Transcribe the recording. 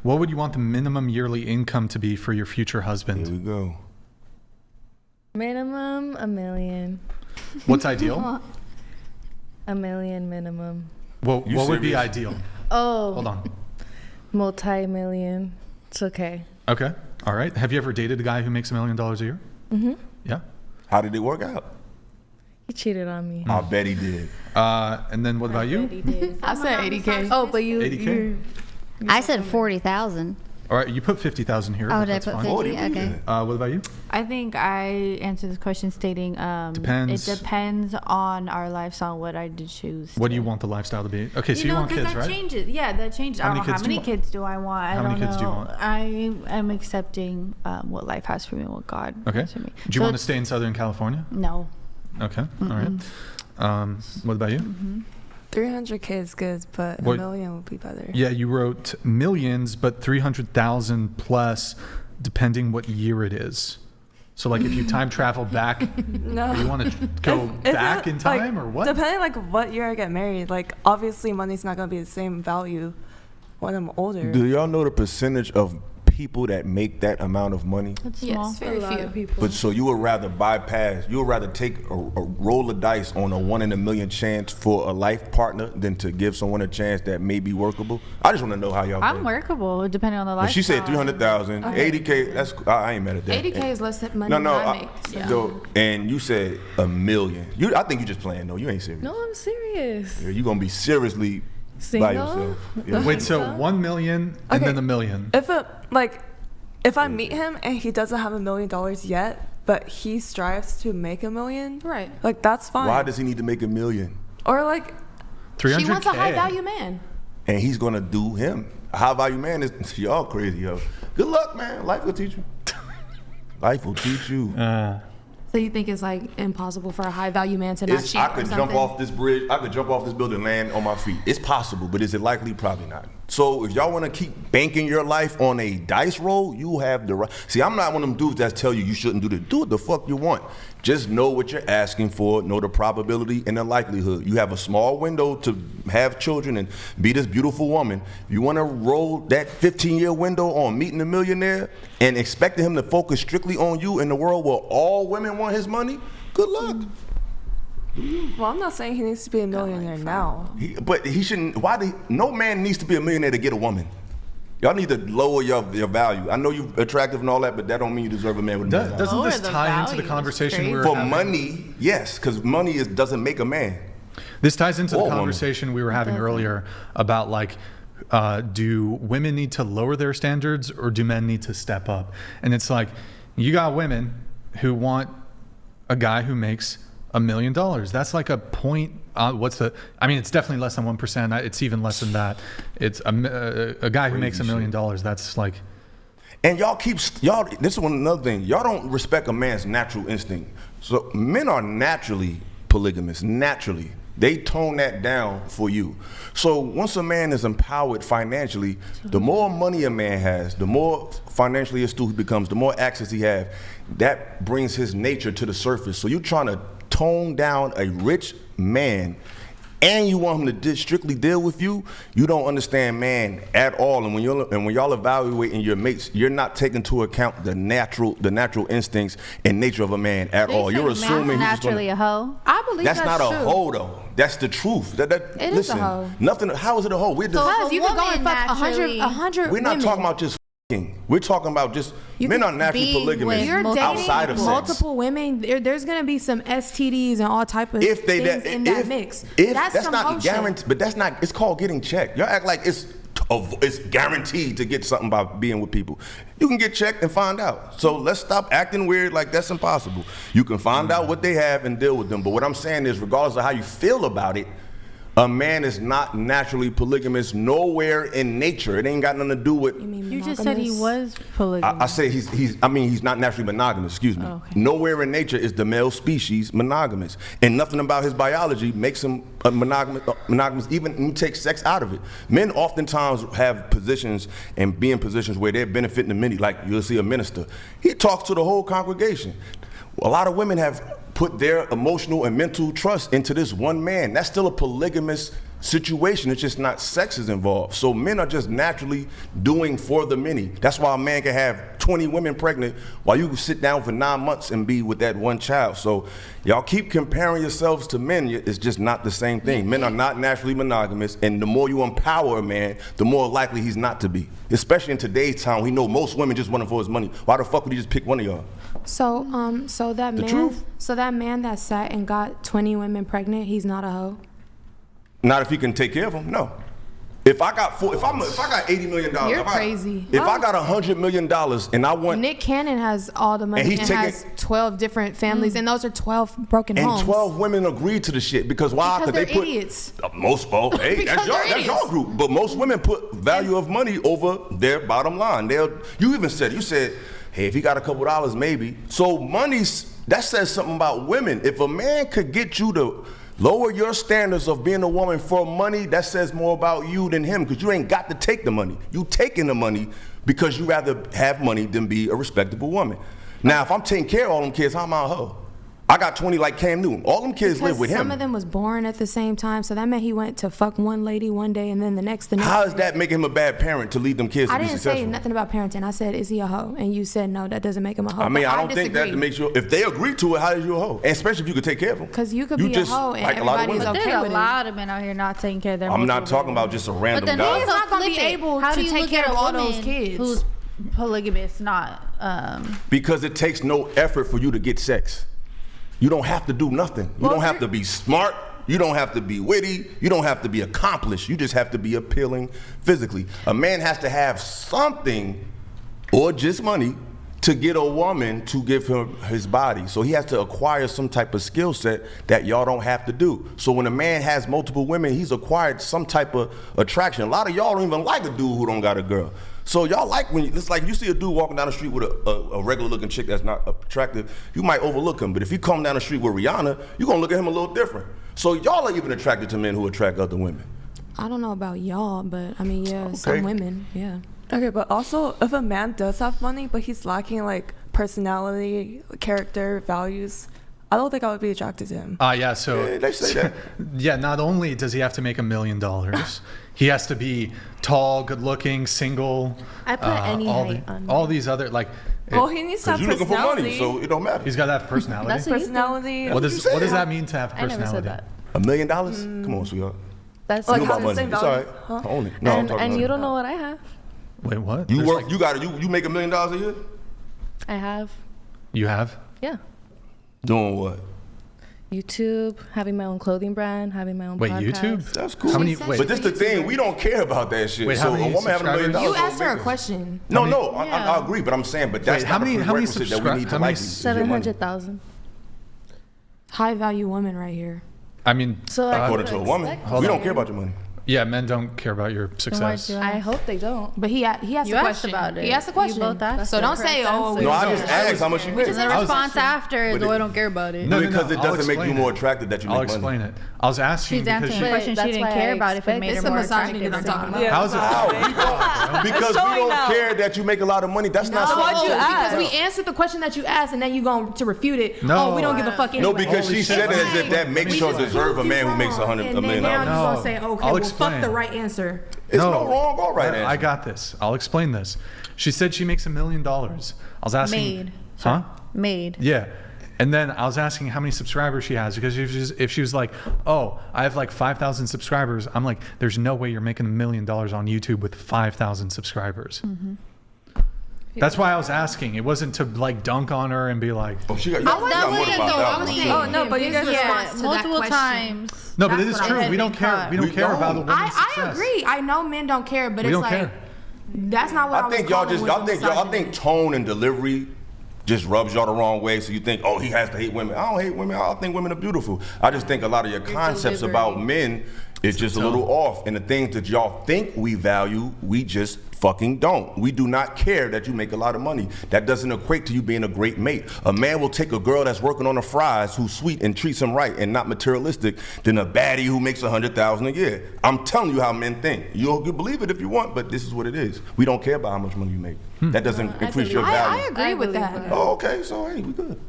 What would you want the minimum yearly income to be for your future husband? Here we go. Minimum $1 million. What's ideal? $1 million minimum. Well, You what would be serious? ideal? Oh, Hold on. multi-million. It's okay. Okay. All right. Have you ever dated a guy who makes $1 million a year? Mm-hmm. Yeah. How did it work out? He cheated on me. I bet he did. And then what about you? I said 80K. Oh, but you. 80K? I said 40,000. All right. You put 50,000 here. Oh, but did I that's put fine. 50? 40, Okay. What about you? I think I answered this question stating Depends. it depends on our lifestyle, what I did choose. What do you want the lifestyle to be? Okay, so you know, want kids, that right? changes. Yeah, that changes. How I many don't know kids how do you many want? kids do I want. How I many don't kids do you know. want? I am accepting what life has for me, what God Okay. has for me. Do you want to stay in Southern California? No. Okay. All right. What about you? 300K is good, but What- $1 million would be better. Yeah, you wrote millions, but 300,000 plus, depending what year it is. So, like, if you time travel back, No. you want to go If back it, in time, or what? Depending like what year I get married, like obviously money's not gonna be the same value when I'm older. Do y'all know the percentage of people that make that amount of money? It's small. Yes, very few people. But so you would rather bypass, you would rather take a roll of dice on a 1 in a million chance for a life partner than to give someone a chance that may be workable? I just want to know how y'all I'm think. workable depending on the But lifestyle. she said 300,000, 80K. That's I ain't mad at that. 80K is less than money No, than I make. So. so, and you said $1 million. I think you just playing though. You ain't serious. No, I'm serious. Yeah, you gonna be seriously by Single? yourself. Yeah. Wait, so 1 million and Okay. then $1 million. If I meet him and he doesn't have $1 million yet, but he strives to make $1 million, Right. like that's fine. Why does he need to make $1 million? Or like 300K. She wants a high value man. And he's gonna do him. A high value man is y'all crazy, yo. Good luck, man. Life will teach you. Life will teach you. So you think it's like impossible for a high value man to not cheat I or could something? jump off this bridge. I could jump off this building and land on my feet. It's possible, but is it likely? Probably not. So if y'all want to keep banking your life on a dice roll, you have the right. See, I'm not one of them dudes that tell you shouldn't do this. Do what the fuck you want. Just know what you're asking for, know the probability and the likelihood. You have a small window to have children and be this beautiful woman. You want to roll that 15-year window on meeting a millionaire and expecting him to focus strictly on you in the world where all women want his money? Good luck. well, I'm not saying he needs to be a millionaire now. But he shouldn't. No man needs to be a millionaire to get a woman. Y'all need to lower your value. I know you're attractive and all that, but that don't mean you deserve a man with a million dollars. Doesn't Lower this the tie into value the is conversation crazy. we were For having? money, yes, because money doesn't make a man. This ties into Or the woman. conversation we were having earlier about like, do women need to lower their standards or do men need to step up? And it's like, you got women who want a guy who makes $1 million. That's like a point. I mean, it's definitely less than 1%. It's even less than that. It's a guy who makes $1 million. That's like, And this is another thing. Y'all don't respect a man's natural instinct. So men are naturally polygamous, naturally. They tone that down for you. So once a man is empowered financially, the more money a man has, the more financially astute he becomes, the more access he has, that brings his nature to the surface. So you're trying to tone down a rich man and you want him to strictly deal with you, you don't understand man at all. And when y'all evaluating your mates, you're not taking into account the natural instincts and nature of a man at all. You're assuming he's just naturally a hoe. I believe that's not a true. hoe though. That's the truth. It is Listen, a hoe. nothing. How is it a hoe? Because you can go and woman fuck 100 naturally- We're not women. talking about just f***ing. We're talking about just men are naturally be polygamous with You're dating outside of sex. multiple women. There's gonna be some STDs and all type of If they things in that mix. that's some not hoe shit. guaranteed, but that's not. It's called getting checked. Y'all act like it's guaranteed to get something by being with people. You can get checked and find out. So let's stop acting weird like that's impossible. You can find out what they have and deal with them. But what I'm saying is, regardless of how you feel about it, a man is not naturally polygamous nowhere in nature. It ain't got nothing to do with. You just said he was polygamous. I say he's not naturally monogamous, excuse me. Oh, okay. Nowhere in nature is the male species monogamous. And nothing about his biology makes him a monogamous, even when you take sex out of it. Men oftentimes have positions and be in positions where they're benefiting the many, like you'll see a minister. He talks to the whole congregation. A lot of women have put their emotional and mental trust into this one man. That's still a polygamous situation. It's just not sex is involved. So men are just naturally doing for the many. That's why a man can have 20 women pregnant while you can sit down for 9 months and be with that one child. So y'all keep comparing yourselves to men. It's just not the same thing. Men are not naturally monogamous, and the more you empower a man, the more likely he's not to be. Especially in today's time, we know most women just want him for his money. Why the fuck would he just pick one of y'all? So that man that sat and got 20 women pregnant, he's not a hoe. Not if he can take care of them. No. If I got $80 million, You're crazy. If I got $100 million and I want Nick Cannon has all the money and, has 12 different families, and those are 12 broken homes. And 12 women agreed to the shit because why? Because they they're put idiots. Hey, that's your group. But most women put value of money over their bottom line. You said, hey, if he got a couple dollars, maybe. So that says something about women. If a man could get you to lower your standards of being a woman for money, that says more about you than him, because you ain't got to take the money. You taking the money because you rather have money than be a respectable woman. Now, if I'm taking care of all them kids, how am I a hoe? I got 20 like Cam Newton. All them kids live with him. Some of them was born at the same time, so that meant he went to fuck one lady one day and then the next. How is that making him a bad parent to lead them kids to be successful? I didn't say nothing about parenting. I said, is he a hoe? And you said, no, that doesn't make him a hoe. I mean, I don't think that makes you, if they agree to it, how is you a hoe? And especially if you could take care of them. Because you could be a hoe and everybody's okay with it. There's a lot of men out here not taking care of their I'm not talking about just a random guy. He's not going to be able to take care of all those kids. Who's polygamous, not... Because it takes no effort for you to get sex. You don't have to do nothing. You don't have to be smart. You don't have to be witty. You don't have to be accomplished. You just have to be appealing physically. A man has to have something or just money to get a woman to give him his body. So he has to acquire some type of skill set that y'all don't have to do. So when a man has multiple women, he's acquired some type of attraction. A lot of y'all don't even like a dude who don't got a girl. So y'all like it's like you see a dude walking down the street with a regular looking chick that's not attractive, you might overlook him. But if he come down the street with Rihanna, you're gonna look at him a little different. So y'all are even attracted to men who attract other women. I don't know about y'all, but I mean, yeah, some women, yeah. Okay, but also if a man does have money, but he's lacking like personality, character, values, I don't think I would be attracted to him. So they say that. Yeah, not only does he have to make $1 million, he has to be tall, good looking, single. I put any height on all these other Well, he needs to have you looking for money, personality. so it don't matter. He's got to have personality. That's what Personality. What does that mean to have personality? I never said that. $1 million? Come on, sweetheart. That's Like You know about how the money. same It's all value. right. Huh? Own it. No, I'm talking and about you it. don't know what I have. Wait, what? You There's work. You make $1 million a year? I have, You have? yeah. Doing what? YouTube, having my own clothing brand, having my own Wait, podcast. YouTube? That's cool. How many? said Wait, But this the thing, we don't care about that shit. Wait, so how many a woman having $1 million. subscribers? You don't asked her a make it. question. No, I agree, but I'm saying, but that's Wait, how not many- a how many prerequisite that we need to how many like you. It's your money. 700,000. High value woman right here. I mean, So like, According to a woman, Hold we on. don't care about your money. yeah, men don't care about your success. I hope they don't. But he asked You the asked question. about it. He asked the You question. both asked So the don't say, correct oh, answer. we No, I don't just care. asked how much you make. And the response after is, But oh, I it- don't care about it. No, because it I'll doesn't make you explain more it. attractive that you I'll make money. explain it. I was asking She's because answering the she, question she That's didn't why care I about if it made It's her the more misogyny attractive that I'm or talking not. about. how's it? How? Because we showing don't out. care that you make a lot of money. That's not So why'd something. you ask? Because we answered the question that you asked, and then you going to refute it. No. Oh, we don't give a fuck anyway. No, because Holy she shit. said it as if that makes her deserve a man who makes $100 And million. then now No. you're going to say, okay, I'll well, explain. fuck the right answer. It's no wrong or right answer. I got this. I'll explain this. She said she makes $1 million. I was asking. Made. Huh? Made. Yeah. And then I was asking how many subscribers she has, because if she was like, oh, I have like 5,000 subscribers, I'm like, there's no way you're making $1 million on YouTube with 5,000 subscribers. Mm-hmm. That's why I was asking. It wasn't to like dunk on her and be like, Oh, she got, you I got wasn't more saying than though. I 5,000. was saying, Oh, no, but you guys his yeah, response to that multiple question. times. no, but it That's is what I true. had We don't been care. caught. We don't We care don't. about the woman's I success. agree. I know men don't care, but We it's don't like care. that's not what I was I think y'all calling just, was I think misogyny. tone and delivery just rubs y'all the wrong way. So you think, oh, he has to hate women. I don't hate women. I think women are beautiful. I just think a lot of your concepts about men is just a little off. And the things that y'all think we value, we just fucking don't. We do not care that you make a lot of money. That doesn't equate to you being a great mate. A man will take a girl that's working on the fries who's sweet and treats him right and not materialistic than a baddie who makes $100,000 a year. I'm telling you how men think. You'll believe it if you want, but this is what it is. We don't care about how much money you make. That doesn't increase your value. I agree with that. Oh, okay, so hey, we good.